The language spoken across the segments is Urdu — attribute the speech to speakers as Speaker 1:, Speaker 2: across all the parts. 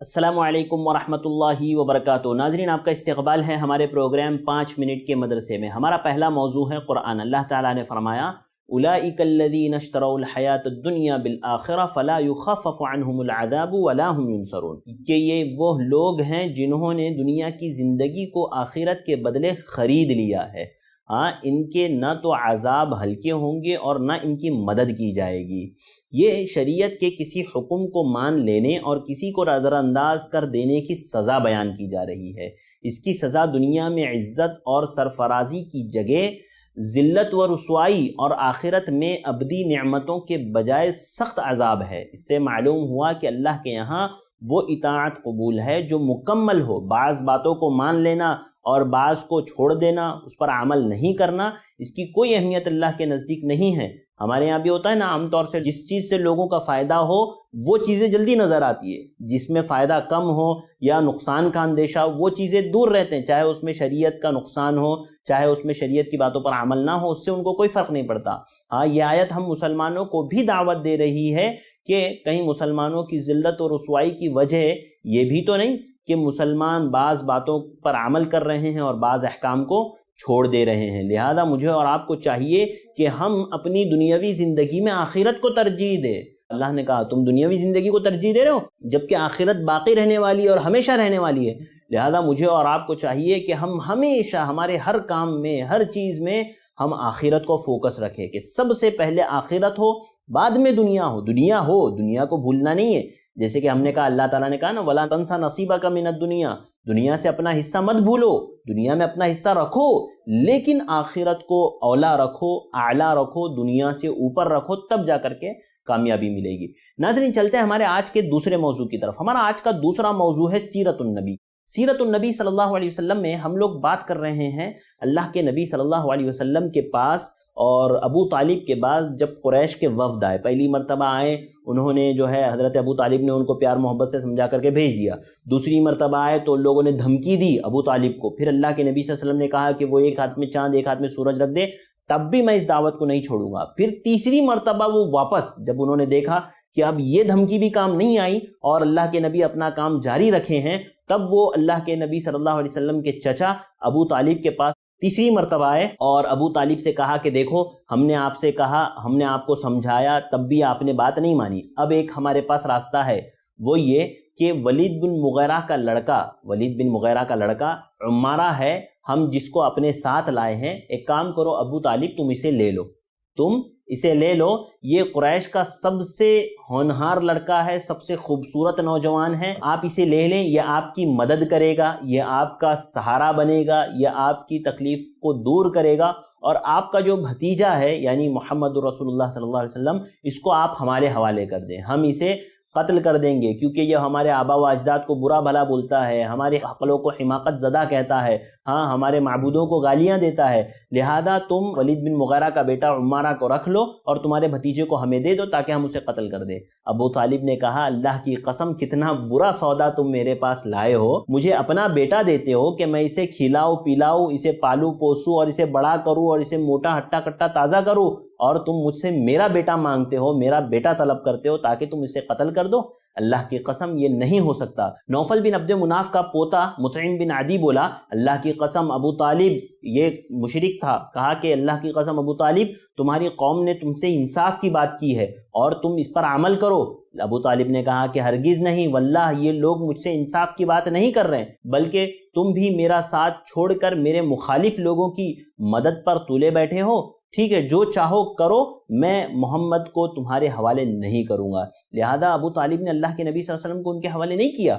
Speaker 1: السلام علیکم ورحمۃ اللہ وبرکاتہ۔ ناظرین، آپ کا استقبال ہے ہمارے پروگرام 5 منٹ کے مدرسے میں۔ ہمارا پہلا موضوع ہے قرآن۔ اللہ تعالیٰ نے فرمایا اولئک الذین اشتروا الحیاۃ الدنیا بالآخرہ فلا یخفف عنہم العذاب ولا هم ینصرون، کہ یہ وہ لوگ ہیں جنہوں نے دنیا کی زندگی کو آخرت کے بدلے خرید لیا ہے۔ ان کے نہ تو عذاب ہلکے ہوں گے اور نہ ان کی مدد کی جائے گی۔ یہ شریعت کے کسی حکم کو مان لینے اور کسی کو نظر انداز کر دینے کی سزا بیان کی جا رہی ہے۔ اس کی سزا دنیا میں عزت اور سرفرازی کی جگہ ذلت و رسوائی اور آخرت میں ابدی نعمتوں کے بجائے سخت عذاب ہے۔ اس سے معلوم ہوا کہ اللہ کے یہاں وہ اطاعت قبول ہے جو مکمل ہو۔ بعض باتوں کو مان لینا اور بعض کو چھوڑ دینا، اس پر عمل نہیں کرنا، اس کی کوئی اہمیت اللہ کے نزدیک نہیں ہے۔ ہمارے یہاں بھی ہوتا ہے نا، عام طور سے جس چیز سے لوگوں کا فائدہ ہو وہ چیزیں جلدی نظر آتی ہے، جس میں فائدہ کم ہو یا نقصان کا اندیشہ ہو وہ چیزیں دور رہتے ہیں، چاہے اس میں شریعت کا نقصان ہو، چاہے اس میں شریعت کی باتوں پر عمل نہ ہو، اس سے ان کو کوئی فرق نہیں پڑتا۔ یہ آیت ہم مسلمانوں کو بھی دعوت دے رہی ہے کہ کہیں مسلمانوں کی ذلت اور رسوائی کی وجہ یہ بھی تو نہیں کہ مسلمان بعض باتوں پر عمل کر رہے ہیں اور بعض احکام کو چھوڑ دے رہے ہیں۔ لہذا مجھے اور آپ کو چاہیے کہ ہم اپنی دنیاوی زندگی میں آخرت کو ترجیح دیں۔ اللہ نے کہا تم دنیاوی زندگی کو ترجیح دے رہے ہو جبکہ آخرت باقی رہنے والی اور ہمیشہ رہنے والی ہے۔ لہذا مجھے اور آپ کو چاہیے کہ ہم ہمیشہ ہمارے ہر کام میں، ہر چیز میں ہم آخرت کو فوکس رکھیں، کہ سب سے پہلے آخرت ہو، بعد میں دنیا ہو۔ دنیا کو بھولنا نہیں ہے، جیسے کہ ہم نے کہا، اللہ تعالیٰ نے کہا نا وَلَا تَنْسَ نَصِيبَكَ مِنَ الدُّنْيَا، دنیا سے اپنا حصہ مت بھولو، دنیا میں اپنا حصہ رکھو لیکن آخرت کو اولا رکھو، اعلیٰ رکھو، دنیا سے اوپر رکھو، تب جا کر کے کامیابی ملے گی۔ ناظرین، چلتے ہیں ہمارے آج کے دوسرے موضوع کی طرف۔ ہمارا آج کا دوسرا موضوع ہے سیرت النبی۔ سیرت النبی صلی اللہ علیہ وسلم میں ہم لوگ بات کر رہے ہیں اللہ کے نبی صلی اللہ علیہ وسلم کے پاس اور ابو طالب کے بعد جب قریش کے وفد آئے، پہلی مرتبہ آئے، انہوں نے جو ہے حضرت ابو طالب نے ان کو پیار محبت سے سمجھا کر کے بھیج دیا۔ دوسری مرتبہ آئے تو لوگوں نے دھمکی دی ابو طالب کو، پھر اللہ کے نبی صلی اللہ علیہ وسلم نے کہا کہ وہ ایک ہاتھ میں چاند ایک ہاتھ میں سورج رکھ دے تب بھی میں اس دعوت کو نہیں چھوڑوں گا۔ پھر تیسری مرتبہ وہ واپس، جب انہوں نے دیکھا کہ اب یہ دھمکی بھی کام نہیں آئی اور اللہ کے نبی اپنا کام جاری رکھے ہیں، تب وہ اللہ کے نبی صلی اللہ علیہ وسلم کے چچا ابو طالب کے پاس تیسری مرتبہ آئے اور ابو طالب سے کہا کہ دیکھو، ہم نے آپ سے کہا، ہم نے آپ کو سمجھایا، تب بھی آپ نے بات نہیں مانی۔ اب ایک ہمارے پاس راستہ ہے، وہ یہ کہ ولید بن مغیرہ کا لڑکا عمارہ ہے، ہم جس کو اپنے ساتھ لائے ہیں، ایک کام کرو ابو طالب، تم اسے لے لو، یہ قریش کا سب سے ہونہار لڑکا ہے، سب سے خوبصورت نوجوان ہے، آپ اسے لے لیں، یہ آپ کی مدد کرے گا، یہ آپ کا سہارا بنے گا، یہ آپ کی تکلیف کو دور کرے گا، اور آپ کا جو بھتیجا ہے یعنی محمد رسول اللہ صلی اللہ علیہ وسلم، اس کو آپ ہمارے حوالے کر دیں، ہم اسے قتل کر دیں گے، کیونکہ یہ ہمارے آبا و اجداد کو برا بھلا بولتا ہے، ہمارے عقلوں کو حماقت زدہ کہتا ہے، ہمارے معبودوں کو گالیاں دیتا ہے، لہذا تم ولید بن مغیرہ کا بیٹا عمارہ کو رکھ لو اور تمہارے بھتیجے کو ہمیں دے دو تاکہ ہم اسے قتل کر دیں۔ ابو طالب نے کہا اللہ کی قسم کتنا برا سودا تم میرے پاس لائے ہو، مجھے اپنا بیٹا دیتے ہو کہ میں اسے کھلاؤ پلاؤ، اسے پالو پوسوں اور اسے بڑا کروں اور اسے موٹا ہٹا کٹا تازہ کروں، اور تم مجھ سے میرا بیٹا مانگتے ہو، میرا بیٹا طلب کرتے ہو تاکہ تم اسے قتل کر دو۔ اللہ کی قسم یہ نہیں ہو سکتا۔ نوفل بن عبد مناف کا پوتا مطعم بن عدی بولا اللہ کی قسم ابو طالب، یہ مشرک تھا، کہا کہ اللہ کی قسم ابو طالب تمہاری قوم نے تم سے انصاف کی بات کی ہے اور تم اس پر عمل کرو۔ ابو طالب نے کہا کہ ہرگز نہیں، واللہ یہ لوگ مجھ سے انصاف کی بات نہیں کر رہے ہیں، بلکہ تم بھی میرا ساتھ چھوڑ کر میرے مخالف لوگوں کی مدد پر تلے بیٹھے ہو۔ ٹھیک ہے، جو چاہو کرو، میں محمد کو تمہارے حوالے نہیں کروں گا۔ لہذا ابو طالب نے اللہ کے نبی صلی اللہ علیہ وسلم کو ان کے حوالے نہیں کیا،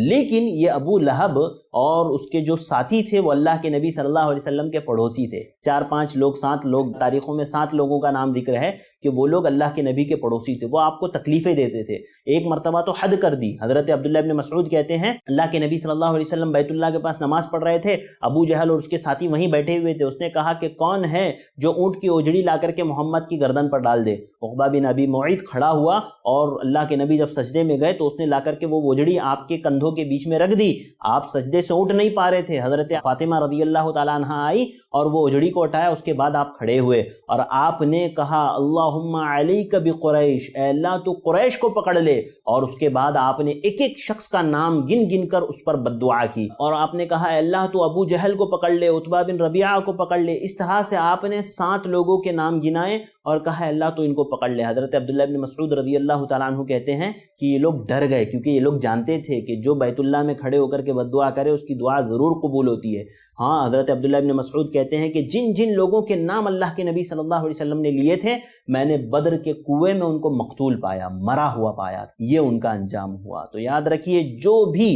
Speaker 1: لیکن یہ ابو لہب اور اس کے جو ساتھی تھے وہ اللہ کے نبی صلی اللہ علیہ وسلم کے پڑوسی تھے، 4-5 لوگ، 7 لوگ، تاریخوں میں 7 لوگوں کا نام ذکر ہے کہ وہ لوگ اللہ کے نبی کے پڑوسی تھے، وہ آپ کو تکلیفیں دیتے تھے۔ ایک مرتبہ تو حد کر دی، حضرت عبداللہ ابن مسعود کہتے ہیں اللہ کے نبی صلی اللہ علیہ وسلم بیت اللہ کے پاس نماز پڑھ رہے تھے، ابو جہل اور اس کے ساتھی وہیں بیٹھے ہوئے تھے، اس نے کہا کہ کون ہے جو اونٹ کی اوجڑی لا کر کے محمد کی گردن بدن پر ڈال دے۔ عقبہ بن ابی معیط کھڑا ہوا اور اللہ کے نبی جب سجدے میں گئے تو اس نے لا کر کے وہ وجڑی آپ کے کندھوں کے بیچ میں رکھ دی۔ آپ سجدے سے اٹھ نہیں پا رہے تھے، حضرت فاطمہ رضی اللہ تعالیٰ عنہ آئی اور وہ وجڑی کو اٹھایا، اس کے بعد آپ کھڑے ہوئے اور آپ نے کہا اللہم علیک بقریش، اے اللہ تو قریش کو پکڑ لے، اور اس کے بعد آپ نے ایک ایک شخص کا نام گن گن کر اس پر بد دعا کی، اور آپ نے کہا اے اللہ تو ابو جہل کو پکڑ لے، عتبہ بن ربیعہ کو پکڑ لے۔ اس طرح سے آپ نے 7 لوگوں کے نام گنائے اور کہا اے اللہ تو ان کو پکڑ لے۔ حضرت عبداللہ بن مسعود رضی اللہ تعالیٰ عنہ کہتے ہیں کہ یہ لوگ ڈر گئے، کیونکہ یہ لوگ جانتے تھے کہ جو بیت اللہ میں کھڑے ہو کر کے بد دعا کرے اس کی دعا ضرور قبول ہوتی ہے۔ ہاں، حضرت عبداللہ بن مسعود کہتے ہیں کہ جن جن لوگوں کے نام اللہ کے نبی صلی اللہ علیہ وسلم نے لیے تھے، میں نے بدر کے کنویں میں ان کو مقتول پایا، مرا ہوا پایا، یہ ان کا انجام ہوا۔ تو یاد رکھیے، جو بھی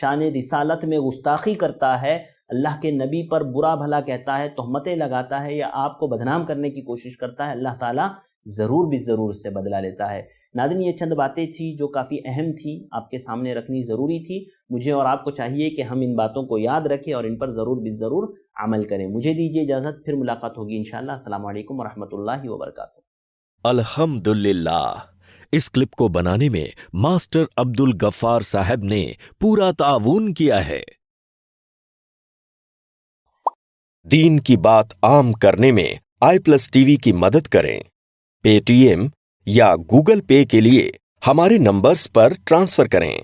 Speaker 1: شان رسالت میں گستاخی کرتا ہے، اللہ کے نبی پر برا بھلا کہتا ہے، تہمتیں لگاتا ہے یا آپ کو بدنام کرنے کی کوشش کرتا ہے، اللہ تعالیٰ ضرور بھی ضرور اس سے بدلہ لیتا ہے۔ ناظرین، یہ چند باتیں تھیں جو کافی اہم تھیں، آپ کے سامنے رکھنی ضروری تھی۔ مجھے اور آپ کو چاہیے کہ ہم ان باتوں کو یاد رکھیں اور ان پر ضرور بھی ضرور عمل کریں۔ مجھے دیجیے اجازت، پھر ملاقات ہوگی انشاءاللہ۔ السلام علیکم ورحمۃ اللہ وبرکاتہ۔
Speaker 2: الحمدللہ، اس کلپ کو بنانے میں ماسٹر عبد الغفار صاحب نے پورا تعاون کیا ہے۔ دین کی بات عام کرنے میں i+TV کی مدد کریں۔ پے ٹی ایم یا گوگل پے کے لیے ہمارے نمبرز پر ٹرانسفر کریں۔